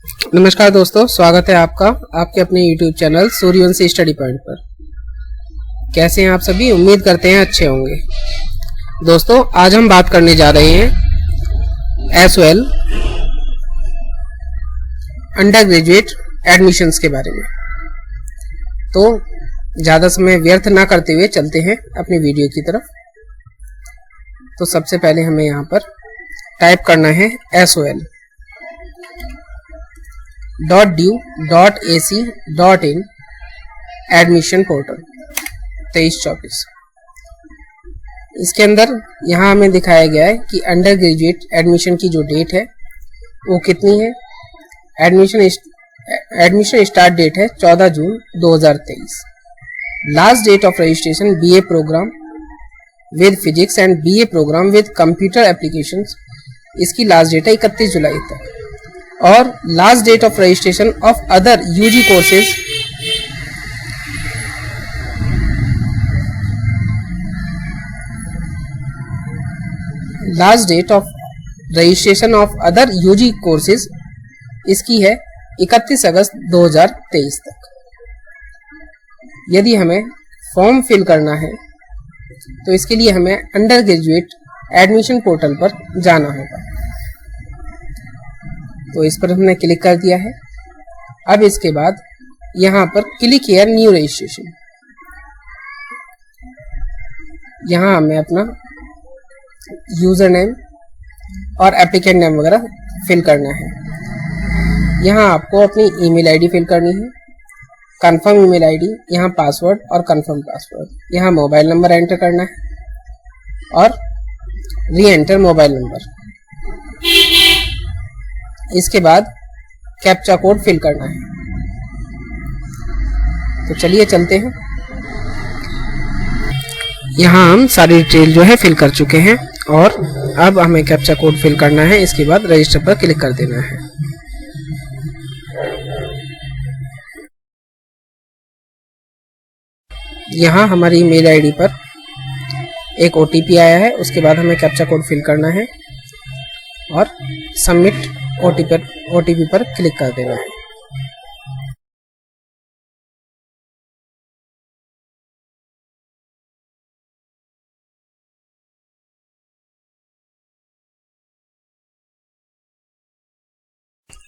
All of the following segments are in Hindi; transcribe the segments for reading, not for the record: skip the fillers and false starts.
नमस्कार दोस्तों, स्वागत है आपका आपके अपने YouTube channel Suryavanshi study point पर। कैसे हैं आप सभी? उम्मीद करते हैं अच्छे होंगे। दोस्तों, आज हम बात करने जा रहे हैं SOL अंडर ग्रेजुएट एडमिशन्स के बारे में। तो ज़्यादा समय व्यर्थ ना करते हुए चलते हैं अपनी वीडियो की तरफ। तो सबसे पहले हमें यहाँ पर टाइप करना है SOL.due.ac.in एडमिशन पोर्टल 23-24। इसके अंदर यहाँ हमें दिखाया गया है कि अंडर ग्रेजुएट एडमिशन की जो डेट है वो कितनी है। एडमिशन स्टार्ट डेट है 14 June 2023। Last date of registration BA programme with physics and BA programme with computer applications, इसकी लास्ट डेट है 31 जुलाई तक। और last date of registration of other UG courses UG courses इसकी है 31 अगस्त 2023 तक। यदि हमें फॉर्म फिल करना है तो इसके लिए हमें अंडर ग्रेजुएट एडमिशन पोर्टल पर जाना होगा। तो इस पर हमने क्लिक कर दिया है। अब इसके बाद यहाँ पर क्लिक हियर न्यू रजिस्ट्रेशन, यहाँ हमें अपना यूजर नेम और एप्लीकेंट नेम वगैरह फिल करना है। यहाँ आपको अपनी ईमेल आईडी फिल करनी है, कंफर्म ईमेल आईडी, यहाँ पासवर्ड और कंफर्म पासवर्ड, यहाँ मोबाइल नंबर एंटर करना है और री एंटर मोबाइल नंबर। इसके बाद कैप्चा कोड फिल करना है। तो चलिए चलते हैं। यहाँ हम सारी डिटेल जो है फिल कर चुके हैं और अब हमें कैप्चा कोड फिल करना है। इसके बाद रजिस्टर पर क्लिक कर देना है। यहाँ हमारी ईमेल आईडी पर एक OTP आया है। उसके बाद हमें कैप्चा कोड फिल करना है और सबमिट OTP पर क्लिक कर देना है।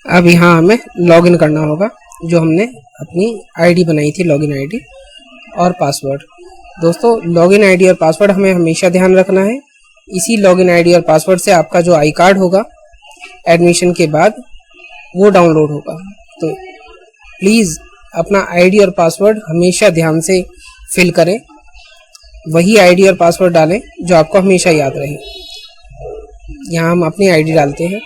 अब यहाँ हमें लॉगिन करना होगा, जो हमने अपनी आईडी बनाई थी, लॉगिन आईडी और पासवर्ड। दोस्तों, लॉगिन आईडी और पासवर्ड हमें हमेशा ध्यान रखना है। इसी लॉगिन आईडी और पासवर्ड से आपका जो आई कार्ड होगा एडमिशन के बाद वो डाउनलोड होगा। तो प्लीज़ अपना आईडी और पासवर्ड हमेशा ध्यान से फिल करें। वही आईडी और पासवर्ड डालें जो आपको हमेशा याद रहे। यहाँ हम अपनी आईडी डालते हैं।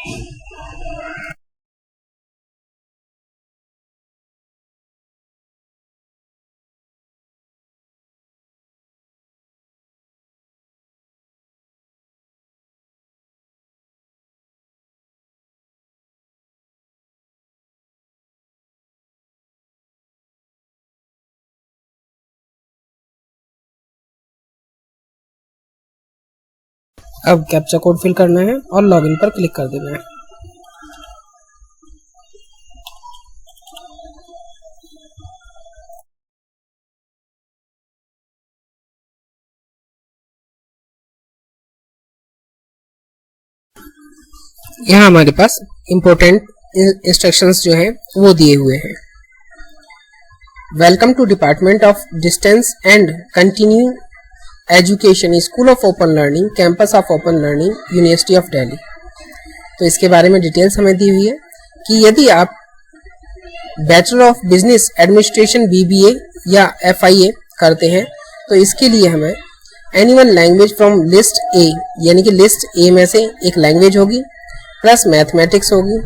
अब कैप्चा कोड फिल करना है और लॉगिन पर क्लिक कर देना है। यहाँ हमारे पास इम्पोर्टेंट इंस्ट्रक्शंस जो हैं वो दिए हुए हैं। Welcome to department of distance and continue education, school of open learning, campus of open learning, university of Delhi. तो इसके बारे में डिटेल्स हमें दी हुई है कि यदि आप bachelor of business administration BBA या FIA करते हैं तो इसके लिए हमें any one language from list A, यानी कि लिस्ट A में से एक लैंग्वेज होगी, प्लस मैथमेटिक्स होगी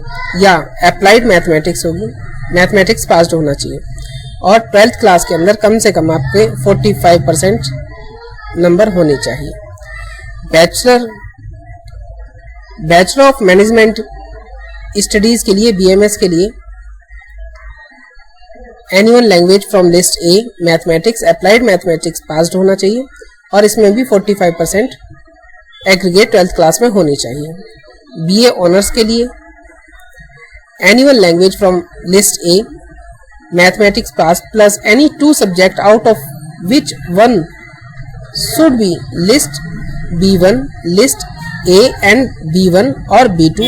या अप्लाइड मैथमेटिक्स होगी। मैथमेटिक्स पास होना चाहिए और 12th क्लास के अंदर कम से कम आपके 45% नंबर होने चाहिए। बैचलर ऑफ मैनेजमेंट स्टडीज के लिए BMS के लिए any one language from list A, mathematics, applied mathematics passed होना चाहिए और इसमें भी 45% एग्रीगेट 12th क्लास में होनी चाहिए। BA ऑनर्स के लिए any one language from list A, mathematics passed, plus any two subject out of which one should be list B1, list A and B1 or B2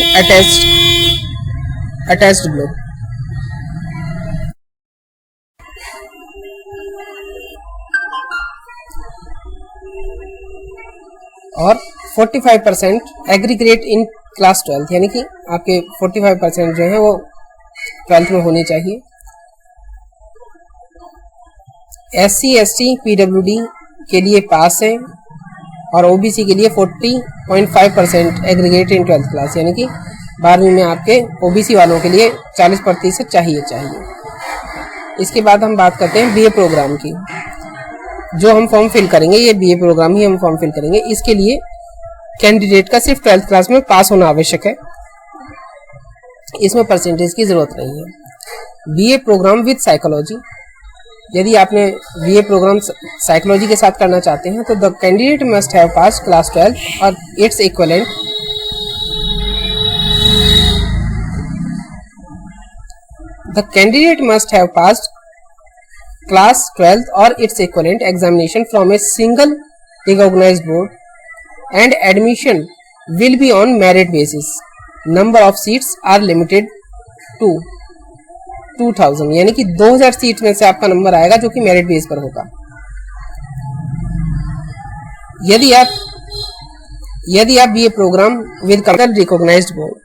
attached below. और 45% एग्रीगेट इन क्लास 12, यानी कि आपके 45% जो है वो 12th में होनी चाहिए। SC ST PWD के लिए पास है और OBC के लिए 40.5% एग्रीगेट इन 12th क्लास, यानी कि 12वीं में आपके OBC वालों के लिए 40% चाहिए। इसके बाद हम बात करते हैं BA प्रोग्राम की। जो हम फॉर्म फिल करेंगे ये BA प्रोग्राम ही हम फॉर्म फिल करेंगे। इसके लिए कैंडिडेट का सिर्फ 12th क्लास में पास होना आवश्यक है, इसमें परसेंटेज की जरूरत नहीं है। BA प्रोग्राम विद साइकोलॉजी, यदि आपने BA प्रोग्राम साइकोलॉजी के साथ करना चाहते हैं तो the candidate must have pass class 12 और its equivalent the candidate must have passed class 12th or its equivalent examination from a single recognized board and admission will be on merit basis. Number of seats are limited to 2000, यानी कि 2000 सीट में से आपका नंबर आएगा जो कि मेरिट बेस पर होगा। यदि आप BA programme with compulsory recognised board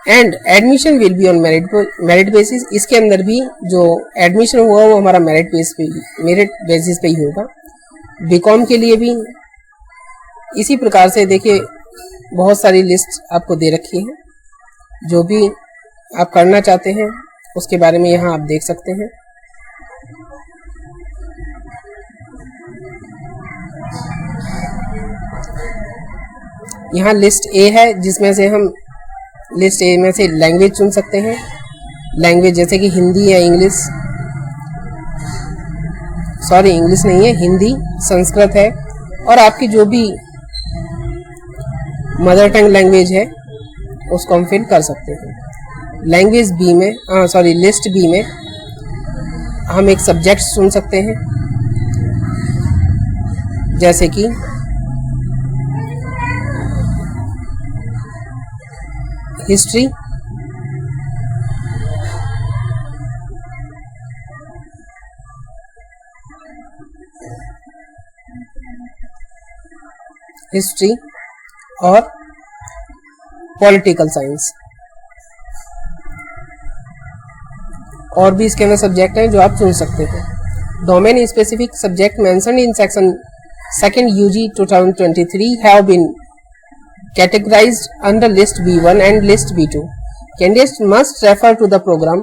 and admission will be on merit basis, इसके अंदर भी जो एडमिशन हुआ वो हमारा मेरिट बेसिस पे ही होगा। बीकॉम के लिए भी इसी प्रकार से देखिए बहुत सारी लिस्ट आपको दे रखी है, जो भी आप करना चाहते हैं उसके बारे में यहाँ आप देख सकते हैं। यहाँ लिस्ट A है जिसमें से हम लिस्ट ए में से लैंग्वेज चुन सकते हैं। लैंग्वेज जैसे कि हिंदी या इंग्लिश, सॉरी इंग्लिश नहीं है, हिंदी, संस्कृत है, और आपकी जो भी मदर टंग लैंग्वेज है उसको हम फिल कर सकते हैं। लैंग्वेज बी में लिस्ट बी में हम एक सब्जेक्ट चुन सकते हैं, जैसे कि हिस्ट्री, और पॉलिटिकल साइंस, और भी इसके अंदर सब्जेक्ट हैं जो आप चुन सकते हैं। Domain specific subject mentioned in section 2nd UG 2023 have been categorized under list B1 and list B2. Candidates must refer to the program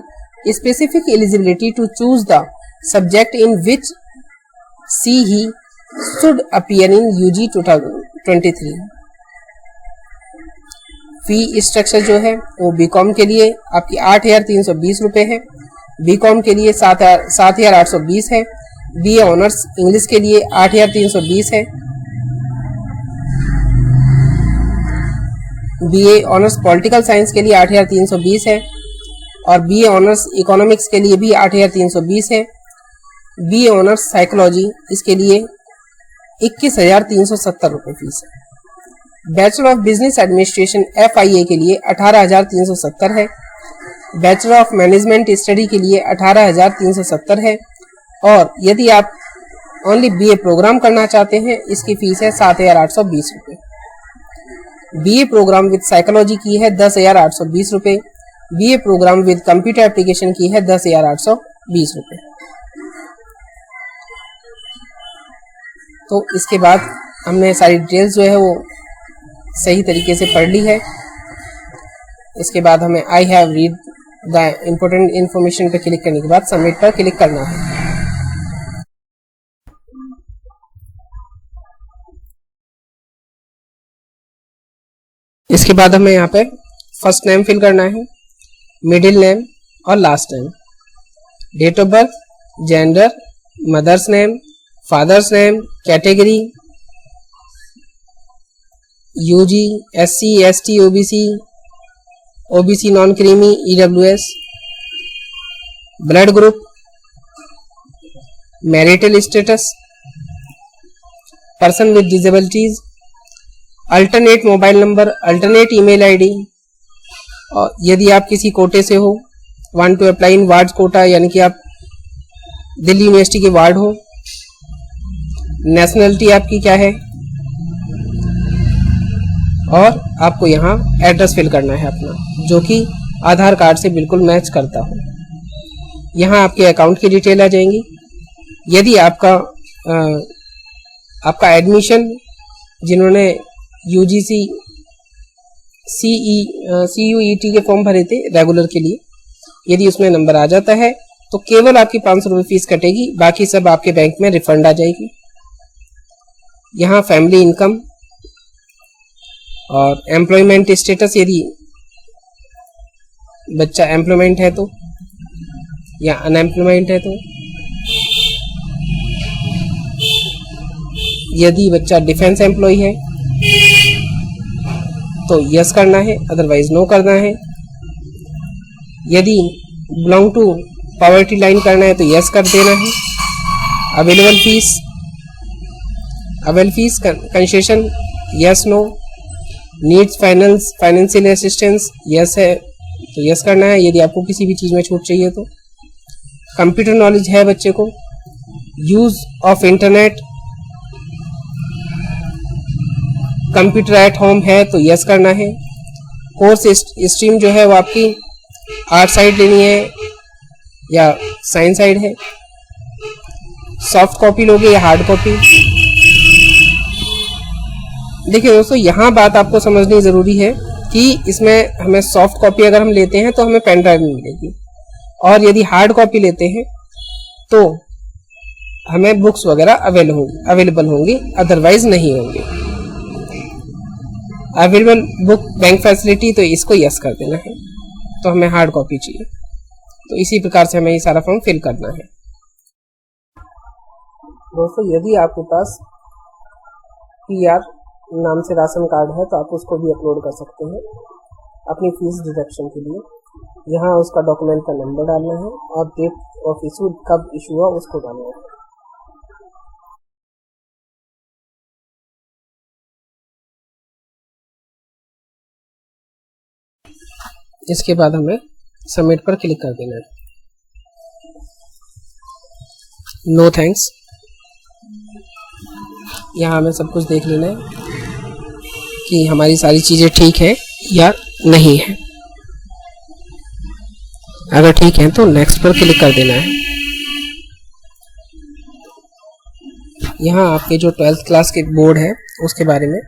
specific eligibility to choose the subject in which he should appear in UG 2023. Fee structure जो है वो बीकॉम के लिए आपकी 8,320 रुपये है, बीकॉम के लिए 7,820 है, BA ऑनर्स इंग्लिश के लिए 8,320 है, BA ऑनर्स पॉलिटिकल साइंस के लिए 8,320 है, और BA ऑनर्स इकोनॉमिक्स के लिए भी 8,320 है। BA ऑनर्स साइकोलॉजी इसके लिए 21,370 रुपये फीस है। Bachelor of business administration FIA के लिए 18,370 है, बैचलर ऑफ मैनेजमेंट स्टडी के लिए 18,370 है, और यदि आप ओनली BA प्रोग्राम करना चाहते हैं इसकी फीस है 7,820 रुपये। BA प्रोग्राम विद साइकोलॉजी की है 10,820 रुपये, BA programme with computer application की है 10,820 रुपये। तो इसके बाद हमने सारी डिटेल्स जो है वो सही तरीके से पढ़ ली है। इसके बाद हमें I have read the important information पर क्लिक करने के बाद सबमिट पर क्लिक करना है। इसके बाद हमें यहाँ पे फर्स्ट नेम फिल करना है, मिडिल नेम और last name, date of birth, gender, mother's name, father's name, category, UG, SC, ST, OBC, OBC non creamy EWS, blood group, marital status, person with disabilities, alternate mobile number, alternate email ID, और यदि आप किसी कोटे से हो, want to apply in ward quota यानी कि आप दिल्ली यूनिवर्सिटी के वार्ड हो, नेशनलिटी आपकी क्या है, और आपको यहाँ एड्रेस फिल करना है अपना जो कि आधार कार्ड से बिल्कुल मैच करता हो। यहाँ आपके अकाउंट की डिटेल आ जाएंगी। यदि आपका एडमिशन जिन्होंने यूजीसी CUET के फॉर्म भरे थे रेगुलर के लिए, यदि उसमें नंबर आ जाता है तो केवल आपकी 500 रुपये फीस कटेगी, बाकी सब आपके बैंक में रिफंड आ जाएगी। यहाँ फैमिली इनकम और एम्प्लॉयमेंट स्टेटस, यदि बच्चा एम्प्लॉयमेंट है तो या अनएम्प्लॉयमेंट है तो, यदि बच्चा डिफेंस एम्प्लॉय है तो यस करना है, अदरवाइज नो करना है। यदि बिलोंग टू पॉवर्टी लाइन करना है तो यस कर देना है। Available fees concession yes no. Needs financial assistance yes है तो यस करना है, यदि आपको किसी भी चीज़ में छूट चाहिए तो। कंप्यूटर नॉलेज है बच्चे को। Use of internet, computer at home है तो यस करना है। कोर्स स्ट्रीम जो है वो आपकी आर्ट साइड लेनी है या साइंस साइड है। सॉफ्ट कॉपी लोगे या हार्ड कॉपी। देखिए दोस्तों, यहाँ बात आपको समझनी ज़रूरी है कि इसमें हमें सॉफ्ट कॉपी अगर हम लेते हैं तो हमें पेन ड्राइव में मिलेगी, और यदि हार्ड कॉपी लेते हैं तो हमें बुक्स वगैरह अवेलेबल होंगी, अदरवाइज नहीं होंगी। अवेलेबल बुक बैंक फैसिलिटी, तो इसको यस कर देना है, तो हमें हार्ड कॉपी चाहिए। तो इसी प्रकार से हमें ये सारा फॉर्म फिल करना है। दोस्तों, यदि आपके पास PR नाम से राशन कार्ड है तो आप उसको भी अपलोड कर सकते हैं अपनी फीस डिडक्शन के लिए। यहाँ उसका डॉक्यूमेंट का नंबर डालना है और डेट ऑफ इशू कब इशू हुआ उसको डालना है। इसके बाद हमें सबमिट पर क्लिक कर देना है। No thanks. यहाँ हमें सब कुछ देख लेना है कि हमारी सारी चीज़ें ठीक है या नहीं है। अगर ठीक है तो नेक्स्ट पर क्लिक कर देना है। यहाँ आपके जो 12th क्लास के बोर्ड है उसके बारे में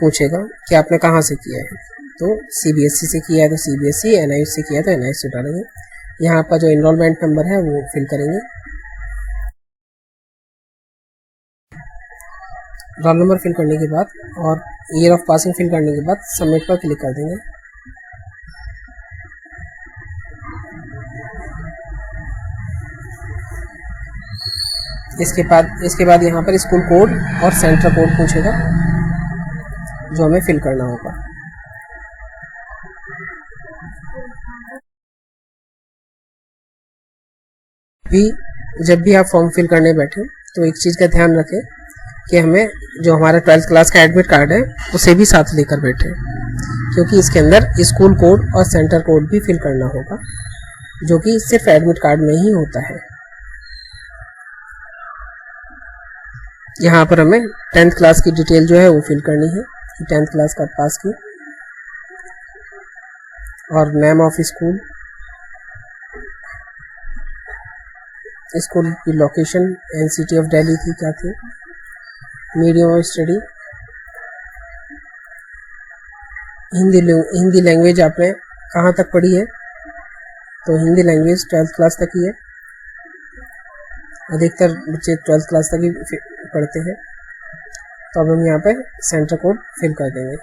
पूछेगा कि आपने कहाँ से किया है। तो CBSE से किया है तो CBSE, NIH से किया है तो NIH से डालेंगे। यहाँ आपका जो इनरोलमेंट नंबर है वो फिल करेंगे। रोल नंबर फिल करने के बाद और ईयर ऑफ पासिंग फिल करने के बाद सबमिट पर क्लिक कर देंगे। इसके बाद यहाँ पर स्कूल कोड और सेंटर कोड पूछेगा जो हमें फिल करना होगा। जब भी आप फॉर्म फिल करने बैठे तो एक चीज़ का ध्यान रखें कि हमें जो हमारा 12th क्लास का एडमिट कार्ड है उसे भी साथ लेकर बैठे, क्योंकि इसके अंदर स्कूल कोड और सेंटर कोड भी फिल करना होगा जो कि सिर्फ एडमिट कार्ड में ही होता है। यहाँ पर हमें 10th क्लास की डिटेल जो है वो फिल करनी है, 10th क्लास का पास की, और नेम ऑफ स्कूल की लोकेशन NCT ऑफ दिल्ली थी क्या थी, medium of study, Hindi language आपने कहाँ तक पढ़ी है, तो हिंदी लैंग्वेज 12th क्लास तक ही है। अधिकतर बच्चे 12th क्लास तक ही पढ़ते हैं। तो अब हम यहाँ पे सेंटर कोड फिल कर देंगे।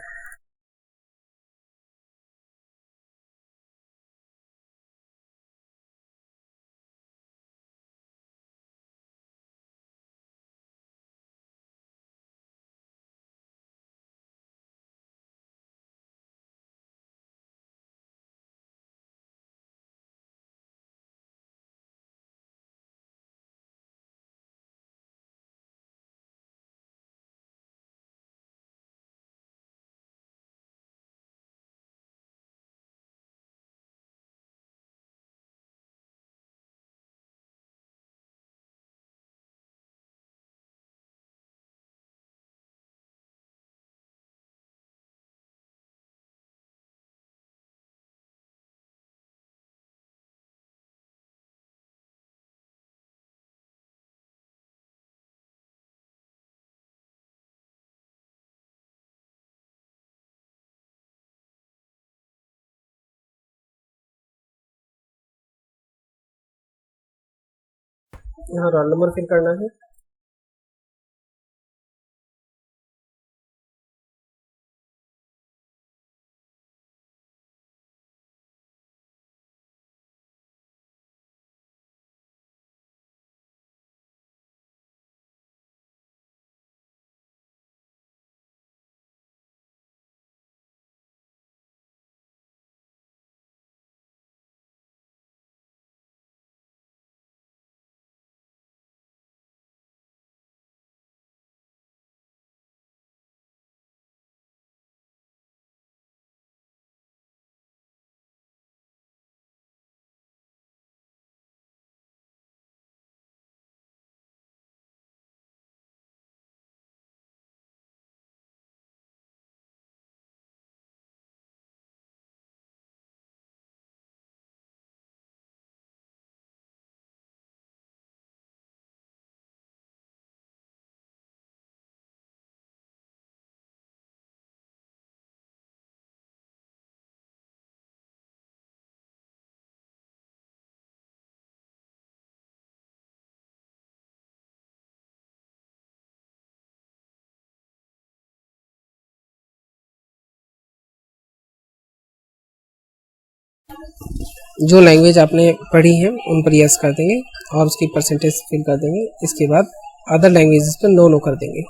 यहाँ रोल नंबर फिल करना है। जो लैंग्वेज आपने पढ़ी है उन पर यस कर देंगे और उसकी परसेंटेज फिल कर देंगे। इसके बाद अदर लैंग्वेजेस पर नो नो कर देंगे।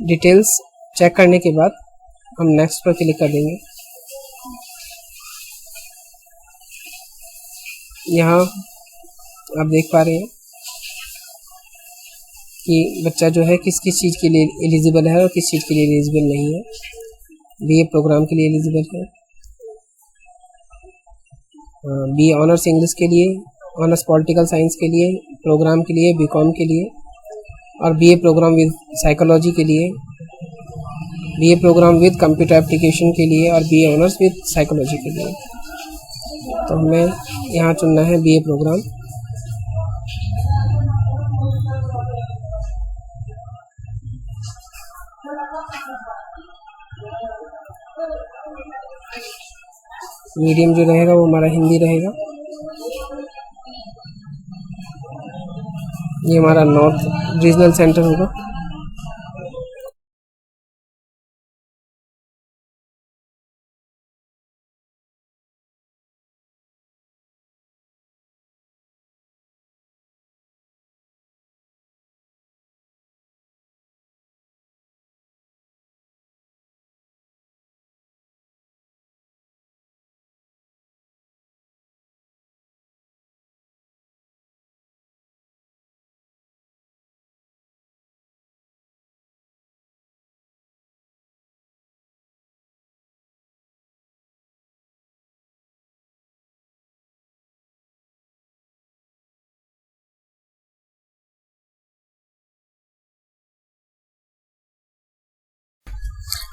डिटेल्स चेक करने के बाद हम नेक्स्ट पर क्लिक कर देंगे। यहाँ आप देख पा रहे हैं कि बच्चा जो है किस किस चीज़ के लिए एलिजिबल है और किस चीज़ के लिए एलिजिबल नहीं है। बीए प्रोग्राम के लिए एलिजिबल है, बीए ऑनर्स इंग्लिश के लिए, ऑनर्स पॉलिटिकल साइंस के लिए, प्रोग्राम के लिए, बीकॉम के लिए, और बीए प्रोग्राम विद साइकोलॉजी के लिए, BA programme with computer application के लिए और बीए ऑनर्स विद साइकोलॉजी के लिए। तो हमें यहाँ चुनना है बीए प्रोग्राम। मीडियम जो रहेगा वो हमारा हिंदी रहेगा। ये हमारा नॉर्थ रीजनल सेंटर होगा।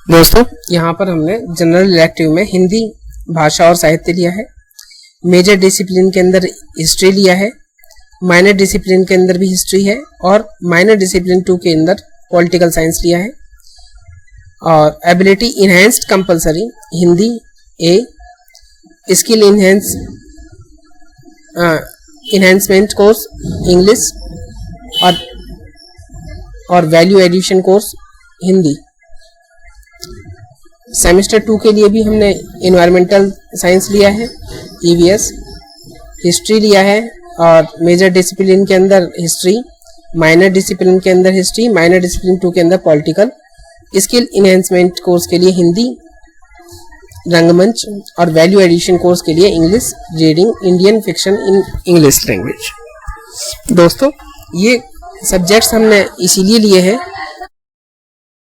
दोस्तों यहाँ पर हमने जनरल इलेक्टिव में हिंदी भाषा और साहित्य लिया है। मेजर डिसिप्लिन के अंदर हिस्ट्री लिया है, माइनर डिसिप्लिन के अंदर भी हिस्ट्री है और माइनर डिसिप्लिन 2 के अंदर पॉलिटिकल साइंस लिया है। और ability enhanced compulsory Hindi A, skill enhancement course English और value addition course Hindi. Semester 2 के लिए भी हमने इन्वायरमेंटल साइंस लिया है, ईवीएस, हिस्ट्री लिया है और मेजर डिसिप्लिन के अंदर हिस्ट्री, माइनर डिसिप्लिन के अंदर हिस्ट्री, माइनर डिसिप्लिन 2 के अंदर पॉलिटिकल, स्किल इनहेंसमेंट कोर्स के लिए हिंदी, रंगमंच और वैल्यू एडिशन कोर्स के लिए English reading, Indian fiction in English language. दोस्तों ये सब्जेक्ट्स हमने इसीलिए लिए हैं